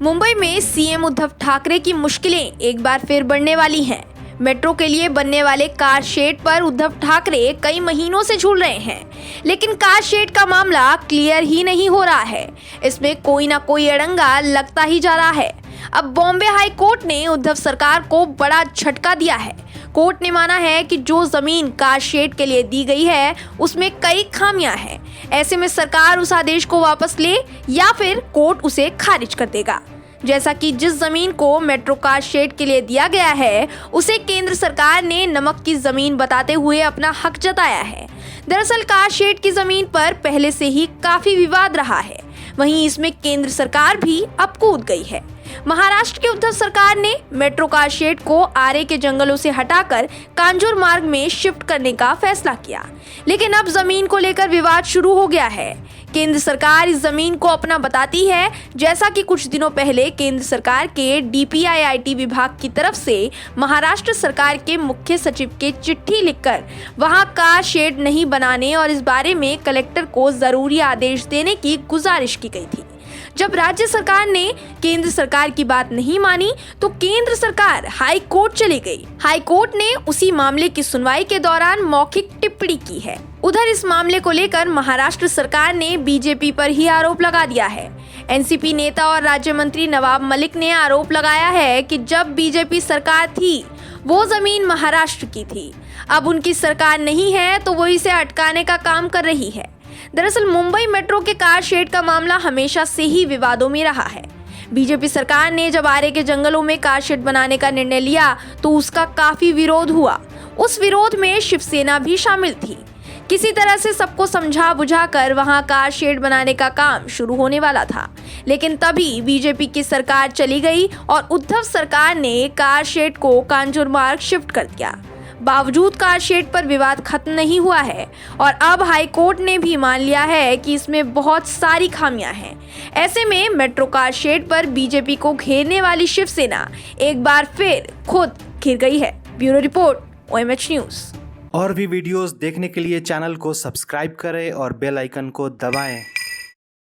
मुंबई में सीएम उद्धव ठाकरे की मुश्किलें एक बार फिर बढ़ने वाली हैं। मेट्रो के लिए बनने वाले कार शेड पर उद्धव ठाकरे कई महीनों से झूल रहे हैं, लेकिन कार शेड का मामला क्लियर ही नहीं हो रहा है। इसमें कोई ना कोई अड़ंगा लगता ही जा रहा है। अब बॉम्बे हाई कोर्ट ने उद्धव सरकार को बड़ा झटका दिया है। कोर्ट ने माना है कि जो जमीन कार शेड के लिए दी गई है उसमें कई खामियां हैं। ऐसे में सरकार उस आदेश को वापस ले या फिर कोर्ट उसे खारिज कर देगा। जैसा कि जिस जमीन को मेट्रो कार शेड के लिए दिया गया है उसे केंद्र सरकार ने नमक की जमीन बताते हुए अपना हक जताया है। दरअसल कार शेड की जमीन पर पहले से ही काफी विवाद रहा है, वहीं इसमें केंद्र सरकार भी अब कूद गई है। महाराष्ट्र की उद्धव सरकार ने मेट्रो कार शेड को आरे के जंगलों से हटाकर कांजूर मार्ग में शिफ्ट करने का फैसला किया, लेकिन अब जमीन को लेकर विवाद शुरू हो गया है। केंद्र सरकार इस जमीन को अपना बताती है, जैसा कि कुछ दिनों पहले केंद्र सरकार के DPIIT विभाग की तरफ से महाराष्ट्र सरकार के मुख्य सचिव के चिट्ठी लिखकर वहां कार शेड नहीं बनाने और इस बारे में कलेक्टर को जरूरी आदेश देने की गुजारिश की गई थी। जब राज्य सरकार ने केंद्र सरकार की बात नहीं मानी तो केंद्र सरकार हाई कोर्ट चली गई। हाई कोर्ट ने उसी मामले की सुनवाई के दौरान मौखिक टिप्पणी की है। उधर इस मामले को लेकर महाराष्ट्र सरकार ने बीजेपी पर ही आरोप लगा दिया है। एनसीपी नेता और राज्य मंत्री नवाब मलिक ने आरोप लगाया है कि जब बीजेपी सरकार थी वो जमीन महाराष्ट्र की थी, अब उनकी सरकार नहीं है तो वो इसे अटकाने का काम कर रही है। दरअसल मुंबई मेट्रो के कार शेड का मामला हमेशा से ही विवादों में रहा है। बीजेपी सरकार ने जब आरे के जंगलों में कार शेड बनाने का निर्णय लिया तो उसका काफी विरोध हुआ। उस विरोध में शिवसेना भी शामिल थी। किसी तरह से सबको समझा बुझाकर वहां कार शेड बनाने का काम शुरू होने वाला था, लेकिन तभी बीजेपी की सरकार चली गई और उद्धव सरकार ने कार शेड को कांजूर मार्ग शिफ्ट कर दिया। बावजूद कार शेड पर विवाद खत्म नहीं हुआ है और अब हाई कोर्ट ने भी मान लिया है कि इसमें बहुत सारी खामियां हैं। ऐसे में मेट्रो कार शेड पर बीजेपी को घेरने वाली शिवसेना एक बार फिर खुद घिर गई है। Bureau report, OMH news. और भी वीडियोस देखने के लिए चैनल को सब्सक्राइब करें और बेल आइकन को दबाएं।